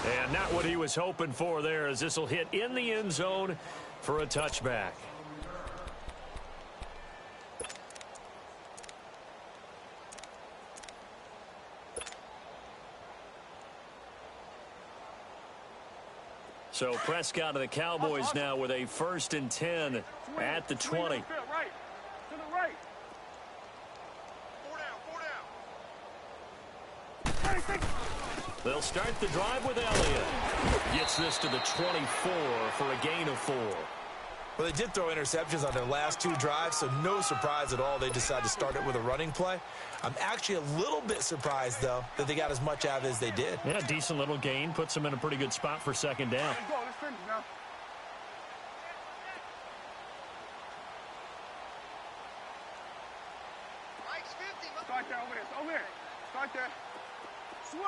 And not what he was hoping for there, as this will hit in the end zone for a touchback. So Prescott of the Cowboys now with a 1st and 10 at the 20. Right. To the right. 4 down. They'll start the drive with Elliott. Gets this to the 24 for a gain of 4. Well, they did throw interceptions on their last 2 drives, so no surprise at all they decided to start it with a running play. I'm actually a little bit surprised, though, that they got as much out of it as they did. Yeah, decent little gain. Puts them in a pretty good spot for second down. Let's go. Let's finish now. Mike's 50. Start there, over there. Start there. Switch.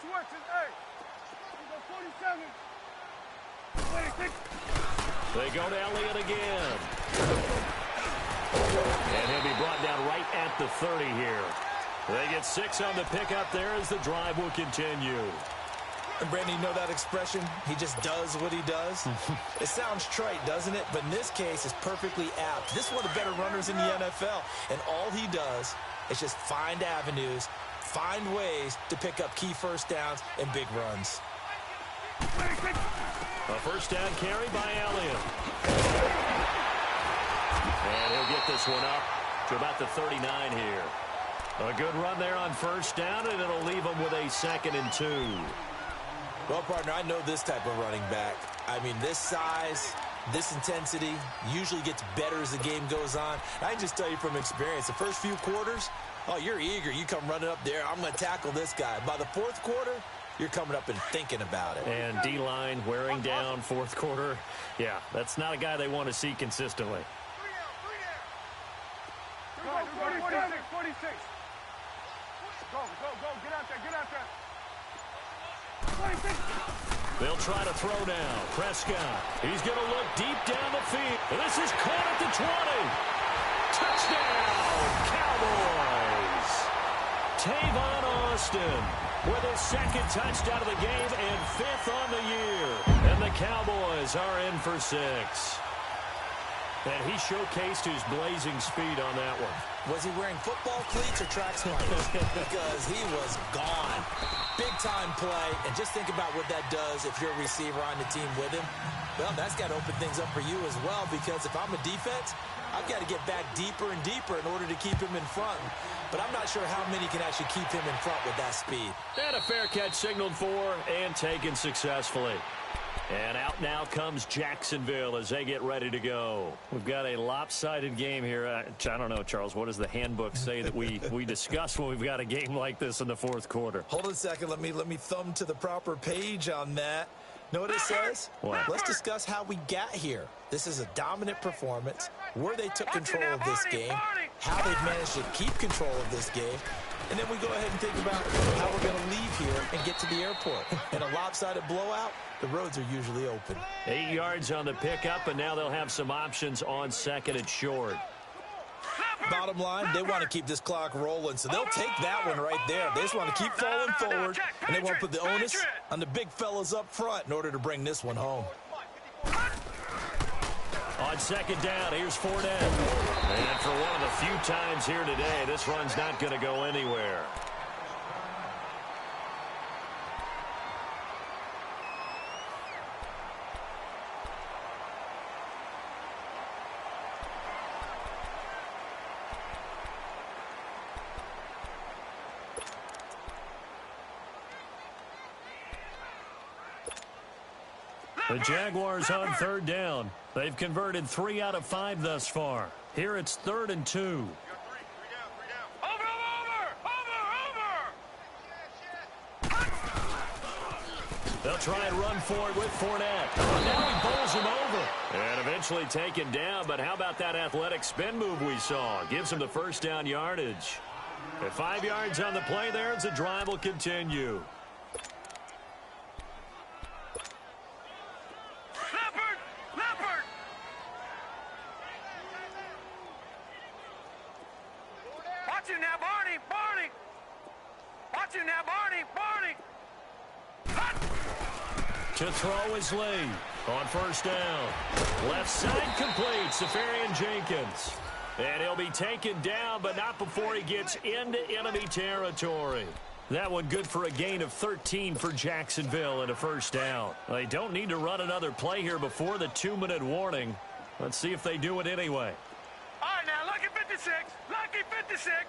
Is A. We go 47. 26. They go to Elliott again. And he'll be brought down right at the 30 here. They get 6 on the pickup there as the drive will continue. And Brandon, you know that expression? He just does what he does. It sounds trite, doesn't it? But in this case, it's perfectly apt. This is one of the better runners in the NFL. And all he does is just find avenues, find ways to pick up key first downs and big runs. A first down carry by Elliott. And he'll get this one up to about the 39 here. A good run there on first down, and it'll leave them with a 2nd and 2. Well, partner, I know this type of running back. I mean, this size, this intensity usually gets better as the game goes on. I can just tell you from experience, the first few quarters, oh, you're eager. You come running up there. I'm going to tackle this guy. By the 4th quarter, you're coming up and thinking about it. And D-line wearing down 4th quarter. Yeah, that's not a guy they want to see consistently. 46. Go. Get out there. 26. They'll try to throw now. Prescott. He's going to look deep down the field. And this is caught at the 20. Touchdown, Cowboys. Tavon Austin with his 2nd touchdown of the game and 5th on the year. And the Cowboys are in for 6. And he showcased his blazing speed on that one. Was he wearing football cleats or track spikes? Because he was gone. Big-time play. And just think about what that does if you're a receiver on the team with him. Well, that's got to open things up for you as well, because if I'm a defense, I've got to get back deeper and deeper in order to keep him in front. But I'm not sure how many can actually keep him in front with that speed. And a fair catch signaled for and taken successfully. And out now comes Jacksonville as they get ready to go. We've got a lopsided game here. I don't know, Charles, what does the handbook say that we discuss when we've got a game like this in the 4th quarter? Hold on a second. Let me thumb to the proper page on that. Know what it says? What? Let's discuss how we got here. This is a dominant performance, where they took control of this game, how they've managed to keep control of this game, and then we go ahead and think about how we're going to leave here and get to the airport. In a lopsided blowout, the roads are usually open. 8 yards on the pickup, and now they'll have some options on 2nd and short. Bottom line, they want to keep this clock rolling, so they'll take that one right there. They just want to keep falling forward, and they want to put the onus on the big fellas up front in order to bring this one home. On 2nd down, here's Fournette. And for one of the few times here today, this run's not going to go anywhere. The Jaguars on 3rd down. They've converted 3 out of 5 thus far. Here it's 3rd and 2. They'll try and run for it with Fournette. Oh, now he bowls him over. And eventually taken down, but how about that athletic spin move we saw? Gives him the first down yardage. At 5 yards on the play there, as the drive will continue. Leopard! Watch him now, Barney! Watch him now, Barney! To throw is Lee on first down. Left side complete, Safarian Jenkins. And he'll be taken down, but not before he gets into enemy territory. That one good for a gain of 13 for Jacksonville and a first down. They don't need to run another play here before the 2-minute warning. Let's see if they do it anyway. All right, now, lucky 56. Lucky 56.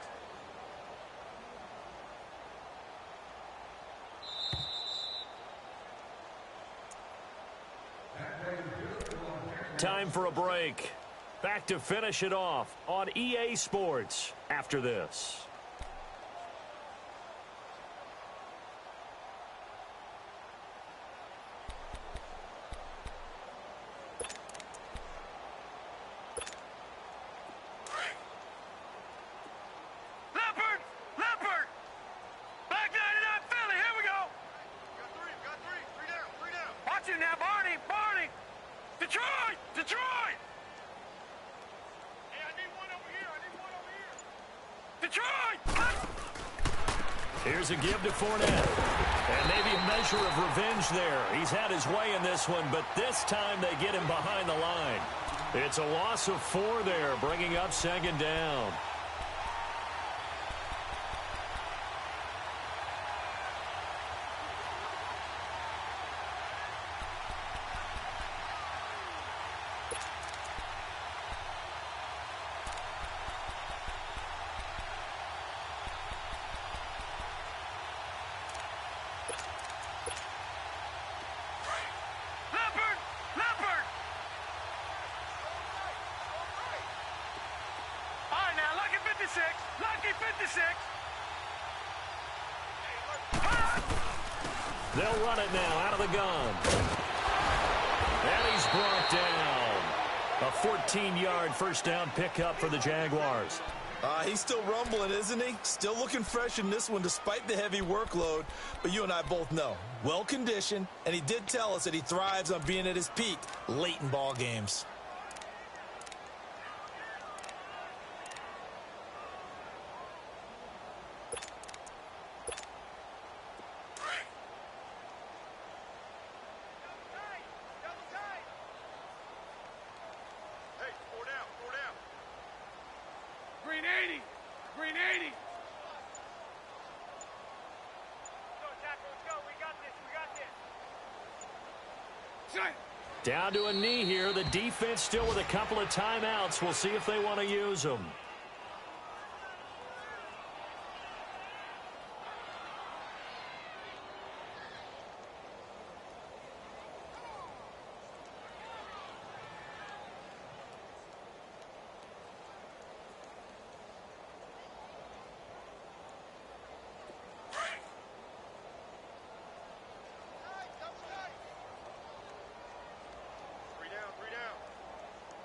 Time for a break. Back to finish it off on EA Sports after this. Leopard! Back 99, Philly, here we go. Got three down. Watch him now, Barney! Detroit! Hey, I need one over here. Detroit! Here's a give to Fournette. And maybe a measure of revenge there. He's had his way in this one, but this time they get him behind the line. It's a loss of 4 there, bringing up second down. Leopard! All right, now, lucky 56. They'll run it now out of the gun. And he's brought down. A 14-yard first down pickup for the Jaguars. He's still rumbling, isn't he? Still looking fresh in this one despite the heavy workload. But you and I both know, well-conditioned, and he did tell us that he thrives on being at his peak late in ball games. Hey, 4 down. Green 80. Go, Tackle, let's go. We got this. Down to a knee here. The defense still with a couple of timeouts. We'll see if they want to use them.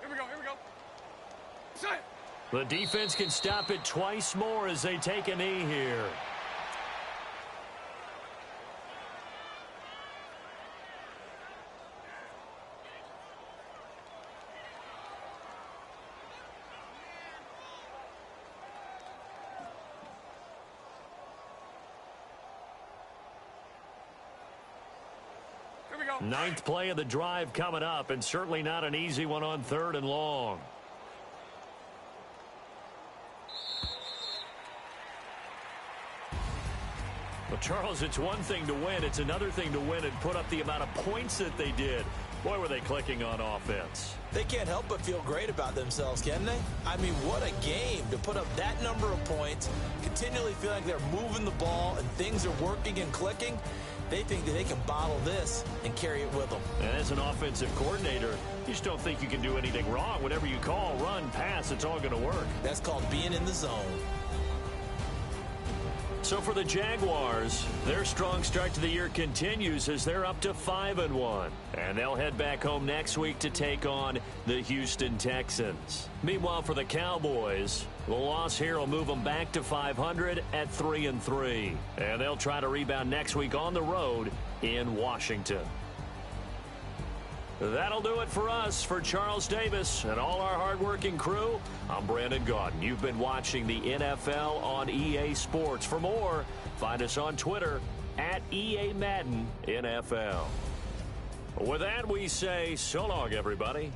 Here we go. The defense can stop it twice more as they take a knee here. Ninth play of the drive coming up, and certainly not an easy one on 3rd and long. Well, Charles, it's one thing to win. It's another thing to win and put up the amount of points that they did. Boy, were they clicking on offense. They can't help but feel great about themselves, can they? I mean, what a game to put up that number of points, continually feel like they're moving the ball and things are working and clicking. They think that they can bottle this and carry it with them. And as an offensive coordinator, you just don't think you can do anything wrong. Whatever you call, run, pass, it's all going to work. That's called being in the zone. So for the Jaguars, their strong start to the year continues as they're up to 5-1. And they'll head back home next week to take on the Houston Texans. Meanwhile, for the Cowboys, the loss here will move them back to 500 at 3-3. And they'll try to rebound next week on the road in Washington. That'll do it for us. For Charles Davis and all our hardworking crew, I'm Brandon Gaudin. You've been watching the NFL on EA Sports. For more, find us on Twitter at EA Madden NFL. With that, we say so long, everybody.